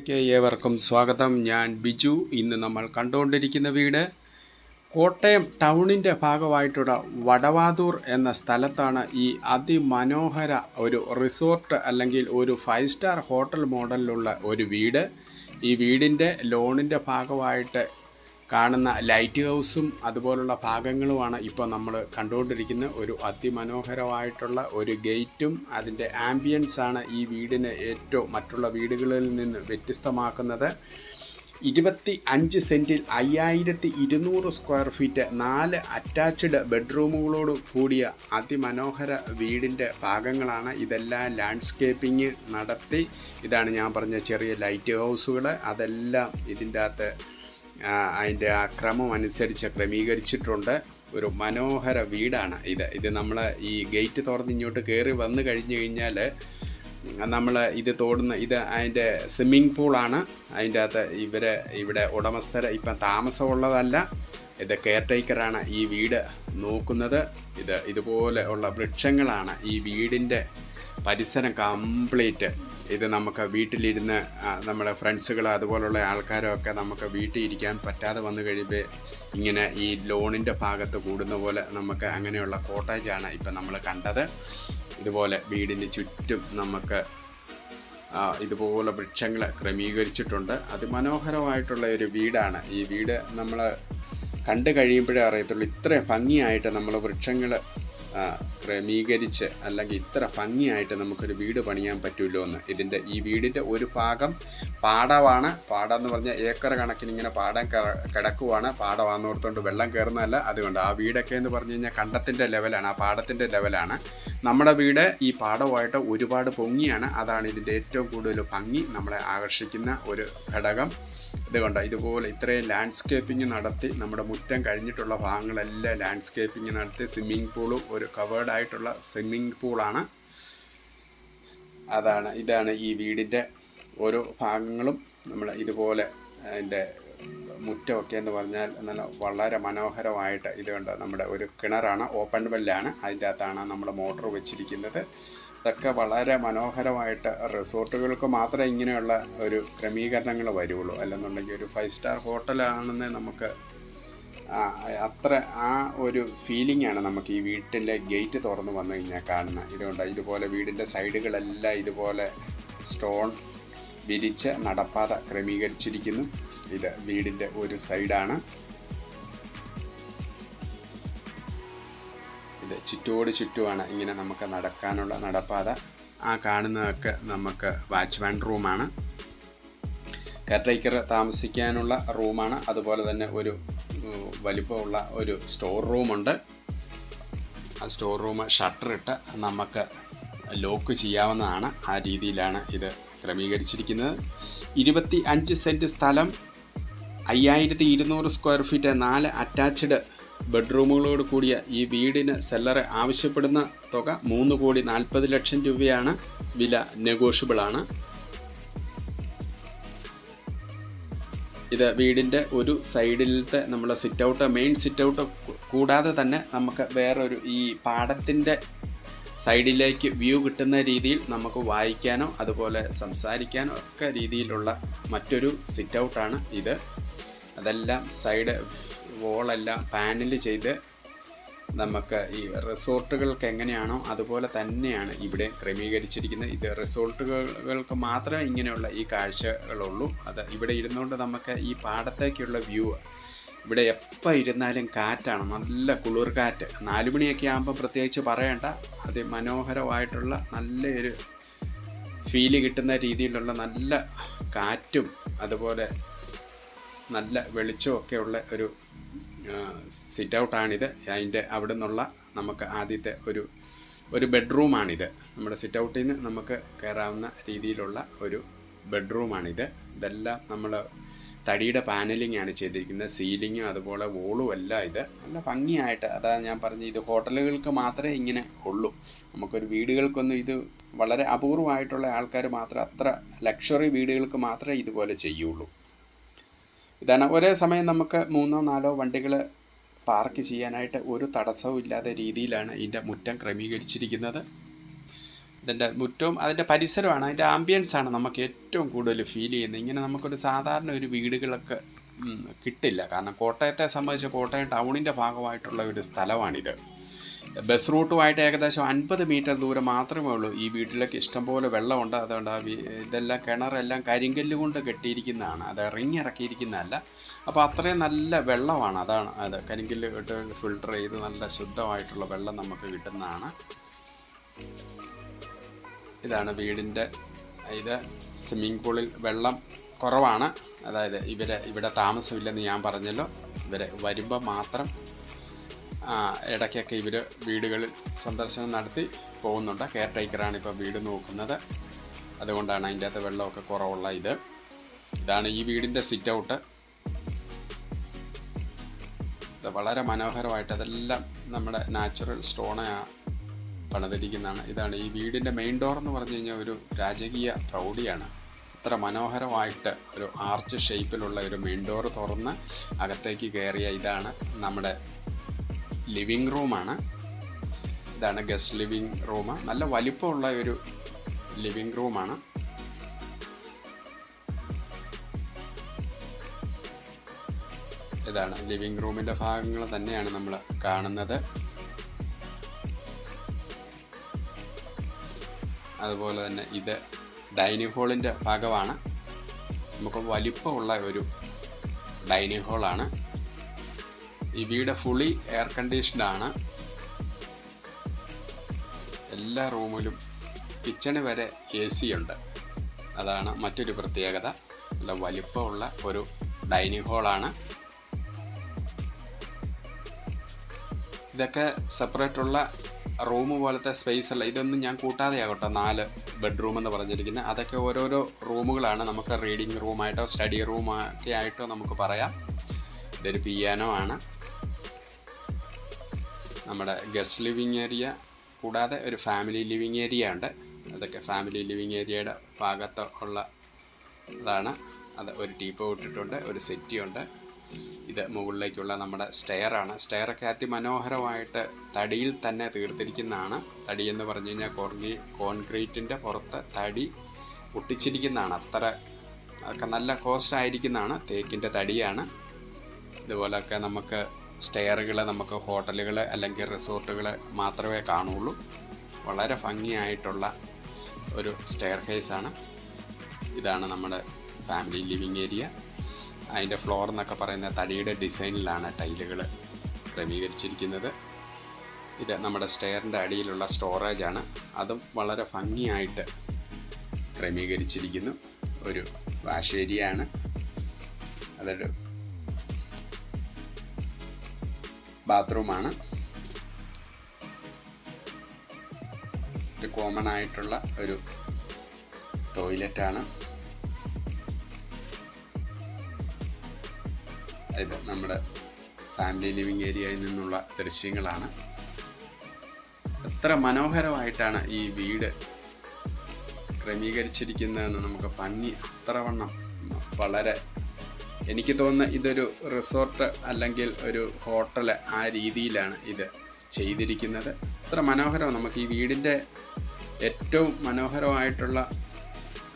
ചാനലിലേക്ക് ഏവർക്കും സ്വാഗതം. ഞാൻ ബിജു. ഇന്ന് നമ്മൾ കണ്ടുകൊണ്ടിരിക്കുന്ന വീട് കോട്ടയം ടൗണിൻ്റെ ഭാഗമായിട്ടുള്ള വടവാതൂർ എന്ന സ്ഥലത്താണ് ഈ അതിമനോഹര ഒരു റിസോർട്ട് അല്ലെങ്കിൽ ഒരു 5 സ്റ്റാർ ഹോട്ടൽ മോഡലിലുള്ള ഒരു വീട്. ഈ വീടിൻ്റെ ലോണിൻ്റെ ഭാഗമായിട്ട് കാണുന്ന ലൈറ്റ് ഹൗസും അതുപോലുള്ള ഭാഗങ്ങളുമാണ് ഇപ്പോൾ നമ്മൾ കണ്ടുകൊണ്ടിരിക്കുന്ന ഒരു അതിമനോഹരമായിട്ടുള്ള ഒരു ഗേറ്റും അതിൻ്റെ ആംബിയൻസാണ് ഈ വീടിനെ ഏറ്റവും മറ്റുള്ള വീടുകളിൽ നിന്ന് വ്യത്യസ്തമാക്കുന്നത്. 25 സെൻറ്റിൽ 5200 സ്ക്വയർ ഫീറ്റ് 4 അറ്റാച്ച്ഡ് ബെഡ്റൂമുകളോട് കൂടിയ അതിമനോഹര വീടിൻ്റെ ഭാഗങ്ങളാണ്. ഇതെല്ലാം ലാൻഡ്സ്കേപ്പിംഗ് നടത്തി, ഇതാണ് ഞാൻ പറഞ്ഞ ചെറിയ ലൈറ്റ് ഹൗസുകൾ, അതെല്ലാം ഇതിൻ്റെ അകത്ത് അതിൻ്റെ ആ ക്രമം അനുസരിച്ച് ക്രമീകരിച്ചിട്ടുണ്ട്. ഒരു മനോഹര വീടാണ് ഇത് നമ്മൾ ഈ ഗേറ്റ് തുറന്ന് ഇങ്ങോട്ട് കയറി വന്നു കഴിഞ്ഞ് കഴിഞ്ഞാൽ നമ്മൾ ഇത് ഇത് അതിൻ്റെ സ്വിമ്മിംഗ് പൂളാണ്. അതിൻ്റെ അകത്ത് ഇവിടെ ഉടമസ്ഥർ ഇപ്പം താമസമുള്ളതല്ല, ഇത് കെയർ ടേക്കറാണ് ഈ വീട് നോക്കുന്നത്. ഇതുപോലെ ഉള്ള വൃക്ഷങ്ങളാണ് ഈ വീടിൻ്റെ പരിസരം കംപ്ലീറ്റ്. ഇത് നമുക്ക് വീട്ടിലിരുന്ന് നമ്മുടെ ഫ്രണ്ട്സുകൾ അതുപോലുള്ള ആൾക്കാരൊക്കെ നമുക്ക് വീട്ടിൽ ഇരിക്കാൻ പറ്റാതെ വന്നു കഴിയുമ്പോൾ ഇങ്ങനെ ഈ ലോണിൻ്റെ ഭാഗത്ത് കൂടുന്ന പോലെ നമുക്ക് അങ്ങനെയുള്ള കോട്ടേജാണ് ഇപ്പം നമ്മൾ കണ്ടത്. ഇതുപോലെ വീടിന് ചുറ്റും നമുക്ക് ഇതുപോലെ വൃക്ഷങ്ങൾ ക്രമീകരിച്ചിട്ടുണ്ട്. അതിമനോഹരമായിട്ടുള്ള ഒരു വീടാണ് ഈ വീട്. നമ്മൾ കണ്ടു കഴിയുമ്പോഴേ അറിയത്തുള്ളൂ ഇത്ര ഭംഗിയായിട്ട് നമ്മൾ വൃക്ഷങ്ങൾ ക്രമീകരിച്ച് അല്ലെങ്കിൽ ഇത്ര ഭംഗിയായിട്ട് നമുക്കൊരു വീട് പണിയാൻ പറ്റുമല്ലോ എന്ന്. ഈ വീടിൻ്റെ ഒരു ഭാഗം പാടമാണ്. പാടം എന്ന് പറഞ്ഞാൽ ഏക്കർ കണക്കിന് ഇങ്ങനെ പാടം കിടക്കുവാണ്. പാടമാണെന്നോർത്തുകൊണ്ട് വെള്ളം കയറുന്നതല്ല. അതുകൊണ്ട് ആ വീടൊക്കെ എന്ന് പറഞ്ഞു കഴിഞ്ഞാൽ കണ്ടത്തിൻ്റെ ലെവലാണ്, ആ പാടത്തിൻ്റെ ലെവലാണ്. നമ്മുടെ വീട് ഈ പാടമായിട്ട് ഒരുപാട് പൊങ്ങിയാണ്. അതാണ് ഇതിൻ്റെ ഏറ്റവും കൂടുതൽ ഭംഗി, നമ്മളെ ആകർഷിക്കുന്ന ഒരു ഘടകം. ഇതുകൊണ്ട് ഇതുപോലെ ഇത്രയും ലാൻഡ്സ്കേപ്പിംഗ് നടത്തി നമ്മുടെ മുറ്റം കഴിഞ്ഞിട്ടുള്ള ഭാഗങ്ങളെല്ലാം ലാൻഡ്സ്കേപ്പിംഗ് നടത്തി സ്വിമ്മിംഗ് പൂളും ഒരു കവേർഡായിട്ടുള്ള സ്വിമ്മിംഗ് പൂളാണ്. ഇതാണ് ഈ വീടിൻ്റെ ഓരോ ഭാഗങ്ങളും. നമ്മൾ ഇതുപോലെ അതിൻ്റെ മുറ്റമൊക്കെ എന്ന് പറഞ്ഞാൽ വളരെ മനോഹരമായിട്ട് ഇതുകൊണ്ട് നമ്മുടെ ഒരു കിണറാണ്, ഓപ്പൺ വെല്ലാണ്. അതിൻ്റെ അകത്താണ് നമ്മൾ മോട്ടോർ വെച്ചിരിക്കുന്നത്. ഇതൊക്കെ വളരെ മനോഹരമായിട്ട് റിസോർട്ടുകൾക്ക് മാത്രമേ ഇങ്ങനെയുള്ള ഒരു ക്രമീകരണങ്ങൾ വരുള്ളൂ. അല്ലെന്നുണ്ടെങ്കിൽ ഒരു 5 സ്റ്റാർ ഹോട്ടലാണെന്ന് നമുക്ക് അത്ര ആ ഒരു ഫീലിംഗാണ് നമുക്ക് ഈ വീട്ടിലെ ഗേറ്റ് തുറന്ന് വന്നു കഴിഞ്ഞാൽ കാണുന്നത്. ഇതുകൊണ്ട് ഇതുപോലെ വീടിൻ്റെ സൈഡുകളെല്ലാം ഇതുപോലെ സ്റ്റോൺ വിരിച്ച് നടപ്പാത ക്രമീകരിച്ചിരിക്കുന്നു. ഇത് വീടിൻ്റെ ഒരു സൈഡാണ്. ഇത് ചുറ്റുമാണ് ഇങ്ങനെ നമുക്ക് നടക്കാനുള്ള നടപ്പാത. ആ കാണുന്നതൊക്കെ നമുക്ക് വാച്ച്മാൻ റൂമാണ്, കെയർടേക്കർ താമസിക്കാനുള്ള റൂമാണ്. അതുപോലെ തന്നെ ഒരു വലിപ്പമുള്ള ഒരു സ്റ്റോർ റൂമുണ്ട്. ആ സ്റ്റോർ റൂം ഷട്ടറിട്ട് നമുക്ക് ലോക്ക് ചെയ്യാവുന്നതാണ്. ആ രീതിയിലാണ് ഇത് ക്രമീകരിച്ചിരിക്കുന്നത്. 25 സെൻറ്റ് സ്ഥലം, 5200 സ്ക്വയർ ഫീറ്റ് 4 അറ്റാച്ച്ഡ് ബെഡ്റൂമുകളോട് കൂടിയ ഈ വീടിന് സെല്ലർ ആവശ്യപ്പെടുന്ന തുക 3,40,00,000 രൂപയാണ്. വില നെഗോഷ്യബിളാണ്. ഇത് വീടിൻ്റെ ഒരു സൈഡിലത്തെ നമ്മളെ മെയിൻ സിറ്റ് ഔട്ട് കൂടാതെ തന്നെ നമുക്ക് വേറൊരു ഈ പാടത്തിൻ്റെ സൈഡിലേക്ക് വ്യൂ കിട്ടുന്ന രീതിയിൽ നമുക്ക് വായിക്കാനോ അതുപോലെ സംസാരിക്കാനോ ഒക്കെ രീതിയിലുള്ള മറ്റൊരു സിറ്റ് ഔട്ടാണ് ഇത്. അതെല്ലാം സൈഡ് വോളെല്ലാം പാനൽ ചെയ്ത് നമുക്ക് ഈ റിസോർട്ടുകൾക്ക് എങ്ങനെയാണോ അതുപോലെ തന്നെയാണ് ഇവിടെ ക്രമീകരിച്ചിരിക്കുന്നത്. ഇത് റിസോർട്ടുകൾക്ക് മാത്രമേ ഇങ്ങനെയുള്ള ഈ കാഴ്ചകളുള്ളൂ. ഇവിടെ ഇരുന്നുകൊണ്ട് നമുക്ക് ഈ പാടത്തേക്കുള്ള വ്യൂ, ഇവിടെ എപ്പോൾ ഇരുന്നാലും കാറ്റാണ്, നല്ല കുളിർ കാറ്റ്. 4 മണിയൊക്കെ ആകുമ്പോൾ പ്രത്യേകിച്ച് പറയണ്ട, അതിമനോഹരമായിട്ടുള്ള നല്ലൊരു ഫീല് കിട്ടുന്ന രീതിയിലുള്ള നല്ല കാറ്റും അതുപോലെ നല്ല വെളിച്ചമൊക്കെ ഉള്ള ഒരു സിറ്റ് ഔട്ടാണിത്. അതിൻ്റെ അവിടെ നിന്നുള്ള നമുക്ക് ആദ്യത്തെ ഒരു ബെഡ്റൂമാണിത്. നമ്മുടെ സിറ്റ് ഔട്ടിൽ നിന്ന് നമുക്ക് കയറാവുന്ന രീതിയിലുള്ള ഒരു ബെഡ്റൂമാണിത്. ഇതെല്ലാം നമ്മൾ തടിയുടെ പാനലിംഗ് ആണ് ചെയ്തിരിക്കുന്നത്. സീലിങ്ങും അതുപോലെ വോളും എല്ലാം ഇത് നല്ല ഭംഗിയായിട്ട്, അതാണ് ഞാൻ പറഞ്ഞത്, ഇത് ഹോട്ടലുകൾക്ക് മാത്രമേ ഇങ്ങനെ ഉള്ളൂ. നമുക്കൊരു വീടുകൾക്കൊന്നും ഇത് വളരെ അപൂർവമായിട്ടുള്ള ആൾക്കാർ മാത്രം, അത്ര ലക്ഷറി വീടുകൾക്ക് മാത്രമേ ഇതുപോലെ ചെയ്യുള്ളൂ. ഇതാണ് ഒരേ സമയം നമുക്ക് 3-4 വണ്ടികൾ പാർക്ക് ചെയ്യാനായിട്ട് ഒരു തടസ്സവും ഇല്ലാത്ത രീതിയിലാണ് ഇതിൻ്റെ മുറ്റം ക്രമീകരിച്ചിരിക്കുന്നത്. ഇതിൻ്റെ മുറ്റവും അതിൻ്റെ പരിസരമാണ്, അതിൻ്റെ ആംബിയൻസാണ് നമുക്ക് ഏറ്റവും കൂടുതൽ ഫീൽ ചെയ്യുന്നത്. ഇങ്ങനെ നമുക്കൊരു സാധാരണ ഒരു വീടുകളൊക്കെ കിട്ടില്ല. കാരണം കോട്ടയത്തെ സംബന്ധിച്ച് കോട്ടയം ടൗണിൻ്റെ ഭാഗമായിട്ടുള്ള ഒരു സ്ഥലമാണിത്. ബസ് റൂട്ടുമായിട്ട് ഏകദേശം 50 മീറ്റർ ദൂരം മാത്രമേ ഉള്ളൂ ഈ വീട്ടിലേക്ക്. ഇഷ്ടംപോലെ വെള്ളമുണ്ട്. അതുകൊണ്ട് ഇതെല്ലാം കിണറെല്ലാം കരിങ്കല്ല് കൊണ്ട് കെട്ടിയിരിക്കുന്നതാണ്, അത് റിങ് ഇറക്കിയിരിക്കുന്നതല്ല. അപ്പോൾ അത്രയും നല്ല വെള്ളമാണ്. അതാണ് അത് കരിങ്കല്ല് ഇട്ട് ഫിൽട്ടർ ചെയ്ത് നല്ല ശുദ്ധമായിട്ടുള്ള വെള്ളം നമുക്ക് കിട്ടുന്നതാണ്. ഇതാണ് വീടിൻ്റെ ഇത്. സ്വിമ്മിംഗ് പൂളിൽ വെള്ളം കുറവാണ്. അതായത് ഇവിടെ താമസമില്ലെന്ന് ഞാൻ പറഞ്ഞല്ലോ. ഇവരെ വരുമ്പോൾ മാത്രം ഇടയ്ക്കൊക്കെ ഇവർ വീടുകളിൽ സന്ദർശനം നടത്തി പോകുന്നുണ്ട്. കെയർ ടേക്കറാണ് ഇപ്പോൾ വീട് നോക്കുന്നത്. അതുകൊണ്ടാണ് അതിൻ്റെ അകത്ത് വെള്ളമൊക്കെ കുറവുള്ള ഇതാണ് ഈ വീടിൻ്റെ സിറ്റ് ഔട്ട്. ഇത് വളരെ മനോഹരമായിട്ട് അതെല്ലാം നമ്മുടെ നാച്ചുറൽ സ്റ്റോണാണ് പണിതിരിക്കുന്നതാണ്. ഇതാണ് ഈ വീടിൻ്റെ മെയിൻ ഡോർ എന്ന് പറഞ്ഞു കഴിഞ്ഞാൽ ഒരു രാജകീയ പ്രൗഢിയാണ്. അത്ര മനോഹരമായിട്ട് ഒരു ആർച്ച് ഷേപ്പിലുള്ള ഒരു മെയിൻ ഡോർ തുറന്ന് അകത്തേക്ക് കയറിയ ഇതാണ് നമ്മുടെ ലിവിങ് റൂമാണ്. ഇതാണ് ഗസ്റ്റ് ലിവിങ് റൂം. നല്ല വലിപ്പമുള്ള ഒരു ലിവിങ് റൂമാണ്. ഇതാണ് ലിവിങ് റൂമിൻ്റെ ഭാഗങ്ങൾ തന്നെയാണ് നമ്മൾ കാണുന്നത്. അതുപോലെ തന്നെ ഇത് ഡൈനിങ് ഹാളിൻ്റെ ഭാഗമാണ്. നമുക്ക് വലിപ്പമുള്ള ഒരു ഡൈനിങ് ഹാളാണ്. ഈ വീട് ഫുള്ളി എയർ കണ്ടീഷനാണ്. എല്ലാ റൂമിലും കിച്ചണ് വരെ AC ഉണ്ട്. അതാണ് മറ്റൊരു പ്രത്യേകത. നല്ല വലിപ്പമുള്ള ഒരു ഡൈനിങ് ഹാളാണ്. ഇതൊക്കെ സെപ്പറേറ്റുള്ള റൂം പോലത്തെ സ്പേസ് അല്ല. ഇതൊന്നും ഞാൻ കൂട്ടാതെയാകട്ടോ 4 ബെഡ്റൂം എന്ന് പറഞ്ഞിരിക്കുന്നത്. അതൊക്കെ ഓരോരോ റൂമുകളാണ്. നമുക്ക് റീഡിങ് റൂമായിട്ടോ സ്റ്റഡി റൂമൊക്കെ ആയിട്ടോ നമുക്ക് പറയാം. ഇതൊരു പിയാനോ ആണ്. നമ്മുടെ ഗസ്റ്റ് ലിവിങ് ഏരിയ കൂടാതെ ഒരു ഫാമിലി ലിവിങ് ഏരിയ ഉണ്ട്. അതൊക്കെ ഫാമിലി ലിവിങ് ഏരിയയുടെ ഭാഗത്ത് ഉള്ള അതാണ്. അത് ഒരു ടീപ്പോ ഇട്ടിട്ടുണ്ട്, ഒരു സെറ്റിയുണ്ട്. ഇത് മുകളിലേക്കുള്ള നമ്മുടെ സ്റ്റെയറാണ്. സ്റ്റെയറൊക്കെ അതിമനോഹരമായിട്ട് തടിയിൽ തന്നെ തീർത്തിരിക്കുന്നതാണ്. തടി എന്ന് പറഞ്ഞു കഴിഞ്ഞാൽ കോൺക്രീറ്റിൻ്റെ പുറത്ത് തടി ഒട്ടിച്ചിരിക്കുന്നതാണ്. അതൊക്കെ നല്ല കോസ്റ്റ് ആയിരിക്കുന്നതാണ്. തേക്കിൻ്റെ തടിയാണ്. ഇതുപോലൊക്കെ നമുക്ക് സ്റ്റെയറുകൾ നമുക്ക് ഹോട്ടലുകൾ അല്ലെങ്കിൽ റിസോർട്ടുകൾ മാത്രമേ കാണുള്ളൂ. വളരെ ഭംഗിയായിട്ടുള്ള ഒരു സ്റ്റെയർ കേസാണ്. ഇതാണ് നമ്മുടെ ഫാമിലി ലിവിങ് ഏരിയ. അതിൻ്റെ ഫ്ലോർ എന്നൊക്കെ പറയുന്ന തടിയുടെ ഡിസൈനിലാണ് ടൈലുകൾ ക്രമീകരിച്ചിരിക്കുന്നത്. ഇത് നമ്മുടെ സ്റ്റെയറിൻ്റെ അടിയിലുള്ള സ്റ്റോറേജാണ്. അതും വളരെ ഭംഗിയായിട്ട് ക്രമീകരിച്ചിരിക്കുന്നു. ഒരു വാഷ് ഏരിയ ആണ്. അതൊരു ബാത്റൂമാണ്. ഒരു കോമൺ ആയിട്ടുള്ള ഒരു ടോയ്ലറ്റാണ്. ഇത് നമ്മുടെ ഫാമിലി ലിവിങ് ഏരിയയിൽ നിന്നുള്ള ദൃശ്യങ്ങളാണ്. എത്ര മനോഹരമായിട്ടാണ് ഈ വീട് ക്രമീകരിച്ചിരിക്കുന്നതെന്ന് നമുക്ക് ഭംഗി അത്രവണ്ണം വളരെ എനിക്ക് തോന്നുന്നു ഇതൊരു റിസോർട്ട് അല്ലെങ്കിൽ ഒരു ഹോട്ടൽ ആ രീതിയിലാണ് ഇത് ചെയ്തിരിക്കുന്നത്. അത്ര മനോഹരമാണ്. നമുക്ക് ഈ വീടിൻ്റെ ഏറ്റവും മനോഹരമായിട്ടുള്ള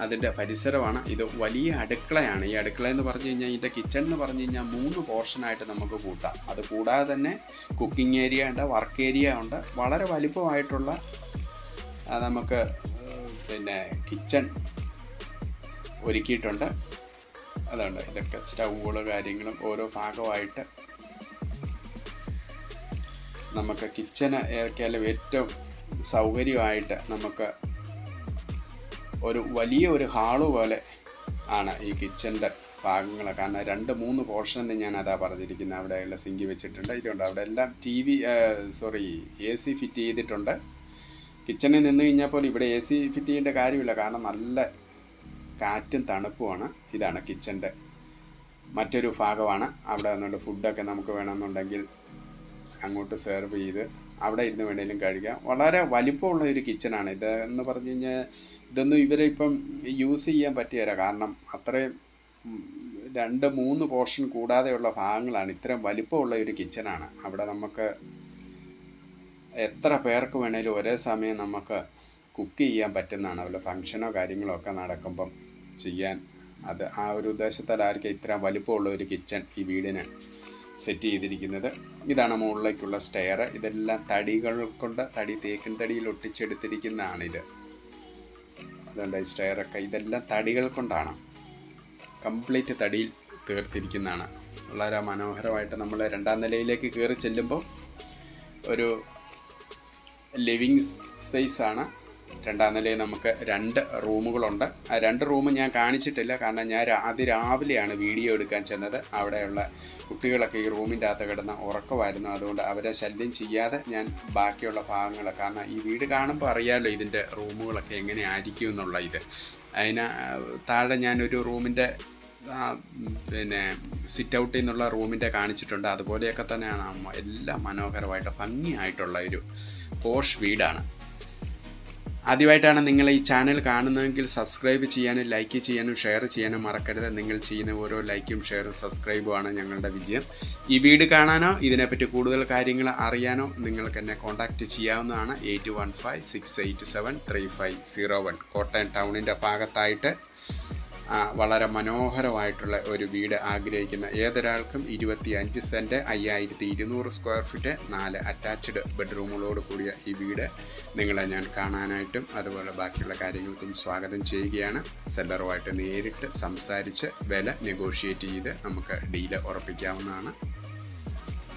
അതിൻ്റെ പരിസരമാണ്. ഇത് വലിയ അടുക്കളയാണ്. ഈ അടുക്കള എന്ന് പറഞ്ഞു കഴിഞ്ഞാൽ ഇതിൻ്റെ കിച്ചൺ എന്ന് പറഞ്ഞു കഴിഞ്ഞാൽ 3 പോർഷനായിട്ട് നമുക്ക് കൂട്ടാം. അത് കൂടാതെ തന്നെ കുക്കിംഗ് ഏരിയ ഉണ്ട്, വർക്ക് ഏരിയ ഉണ്ട്. വളരെ വലിപ്പമായിട്ടുള്ള നമുക്ക് കിച്ചൺ ഒരുക്കിയിട്ടുണ്ട്. അതുകൊണ്ട് ഇതൊക്കെ സ്റ്റൗകൾ കാര്യങ്ങളും ഓരോ ഭാഗമായിട്ട് നമുക്ക് കിച്ചന് ഏതൊക്കെയാലും ഏറ്റവും സൗകര്യമായിട്ട് നമുക്ക് ഒരു വലിയ ഹാള് പോലെ ആണ് ഈ കിച്ചൻ്റെ ഭാഗങ്ങൾ. കാരണം 2-3 പോർഷനിൽ ഞാൻ അതാ പറഞ്ഞിരിക്കുന്നത്. അവിടെയുള്ള സിങ്ക് വെച്ചിട്ടുണ്ട്. ഇതുണ്ട്. അവിടെ എല്ലാം AC ഫിറ്റ് ചെയ്തിട്ടുണ്ട്. കിച്ചണിൽ നിന്ന് കഴിഞ്ഞാൽ പോലും ഇവിടെ AC ഫിറ്റ് ചെയ്യേണ്ട കാര്യമില്ല. കാരണം നല്ല കാറ്റും തണുപ്പുമാണ്. ഇതാണ് കിച്ചൻ്റെ മറ്റൊരു ഭാഗമാണ്. അവിടെ വന്നുകൊണ്ട് ഫുഡൊക്കെ നമുക്ക് വേണമെന്നുണ്ടെങ്കിൽ അങ്ങോട്ട് സെർവ് ചെയ്ത് അവിടെ ഇരുന്ന് വേണമെങ്കിലും കഴിക്കാം. വളരെ വലിപ്പമുള്ള ഒരു കിച്ചണാണ് ഇത് എന്ന് പറഞ്ഞു കഴിഞ്ഞാൽ ഇതൊന്നും ഇവരിപ്പം യൂസ് ചെയ്യാൻ പറ്റിയല്ല. കാരണം അത്രയും 2-3 പോർഷൻ കൂടാതെയുള്ള ഭാഗങ്ങളാണ്. ഇത്രയും വലിപ്പമുള്ള ഒരു കിച്ചണാണ്. അവിടെ നമുക്ക് എത്ര പേർക്ക് വേണേലും ഒരേ സമയം നമുക്ക് കുക്ക് ചെയ്യാൻ പറ്റുന്നതാണ്. വല്ല ഫങ്ഷനോ കാര്യങ്ങളോ ഒക്കെ നടക്കുമ്പം ചെയ്യാൻ അത് ആ ഒരു ഉദ്ദേശത്താലായിരിക്കും ഇത്ര വലിപ്പമുള്ള ഒരു കിച്ചൺ ഈ വീടിന് സെറ്റ് ചെയ്തിരിക്കുന്നത്. ഇതാണ് മുകളിലേക്കുള്ള സ്റ്റെയർ. ഇതെല്ലാം തടികൾ കൊണ്ട് തേക്കിൻ തടിയിൽ ഒട്ടിച്ചെടുത്തിരിക്കുന്നതാണിത്. അതുകൊണ്ട് ഈ സ്റ്റെയറൊക്കെ ഇതെല്ലാം തടികൾ കൊണ്ടാണ്, കംപ്ലീറ്റ് തടിയിൽ തീർത്തിരിക്കുന്നതാണ്. വളരെ മനോഹരമായിട്ട് നമ്മൾ 2ാം നിലയിലേക്ക് കയറി ചെല്ലുമ്പോൾ ഒരു ലിവിങ് സ്പേസാണ്. 2ാം നിലയിൽ നമുക്ക് 2 റൂമുകളുണ്ട്. ആ 2 റൂം ഞാൻ കാണിച്ചിട്ടില്ല, കാരണം ഞാൻ അതിരാവിലെയാണ് വീഡിയോ എടുക്കാൻ ചെന്നത്. അവിടെയുള്ള കുട്ടികളൊക്കെ ഈ റൂമിൻ്റെ അകത്ത് കിടന്ന് ഉറക്കമായിരുന്നു. അതുകൊണ്ട് അവരെ ശല്യം ചെയ്യാതെ ഞാൻ ബാക്കിയുള്ള ഭാഗങ്ങൾ, കാരണം ഈ വീട് കാണുമ്പോൾ അറിയാമല്ലോ ഇതിൻ്റെ റൂമുകളൊക്കെ എങ്ങനെ ആയിരിക്കും എന്നുള്ള ഇത്. അതിന് താഴെ ഞാനൊരു റൂമിൻ്റെ പിന്നെ സിറ്റ് ഔട്ടിൽ നിന്നുള്ള റൂമിൻ്റെ കാണിച്ചിട്ടുണ്ട്. അതുപോലെയൊക്കെ തന്നെയാണ് എല്ലാം മനോഹരമായിട്ട് ഭംഗിയായിട്ടുള്ള ഒരു പോഷ് വീടാണ്. ആദ്യമായിട്ടാണ് നിങ്ങൾ ഈ ചാനൽ കാണുന്നതെങ്കിൽ സബ്സ്ക്രൈബ് ചെയ്യാനും ലൈക്ക് ചെയ്യാനും ഷെയർ ചെയ്യാനും മറക്കരുത്. നിങ്ങൾ ചെയ്യുന്ന ഓരോ ലൈക്കും ഷെയറും സബ്സ്ക്രൈബുമാണ് ഞങ്ങളുടെ വിജയം. ഈ വീട് കാണാനോ ഇതിനെപ്പറ്റി കൂടുതൽ കാര്യങ്ങൾ അറിയാനോ നിങ്ങൾക്ക് എന്നെ കോൺടാക്റ്റ് ചെയ്യാവുന്നതാണ്. 8156873501. കോട്ടയം ടൗണിൻ്റെ ഭാഗത്തായിട്ട് വളരെ മനോഹരമായിട്ടുള്ള ഒരു വീട് ആഗ്രഹിക്കുന്ന ഏതൊരാൾക്കും 25 സെൻറ്റ് 5200 സ്ക്വയർ ഫീറ്റ് 4 അറ്റാച്ച്ഡ് ബെഡ്റൂമുകളോട് കൂടിയ ഈ വീട് നിങ്ങളെ ഞാൻ കാണാനായിട്ടും അതുപോലെ ബാക്കിയുള്ള കാര്യങ്ങൾക്കും സ്വാഗതം ചെയ്യുകയാണ്. സെല്ലറുമായിട്ട് നേരിട്ട് സംസാരിച്ച് വില നെഗോഷിയേറ്റ് ചെയ്ത് നമുക്ക് ഡീല് ഉറപ്പിക്കാവുന്നതാണ്.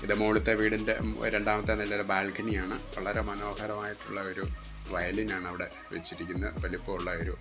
ഇത് മുകളിലത്തെ വീടിൻ്റെ 2ാമത്തെ നിലയിലെ ബാൽക്കണിയാണ്. വളരെ മനോഹരമായിട്ടുള്ള ഒരു വയലിനാണ് അവിടെ വെച്ചിരിക്കുന്നത്. വലിപ്പമുള്ള ഒരു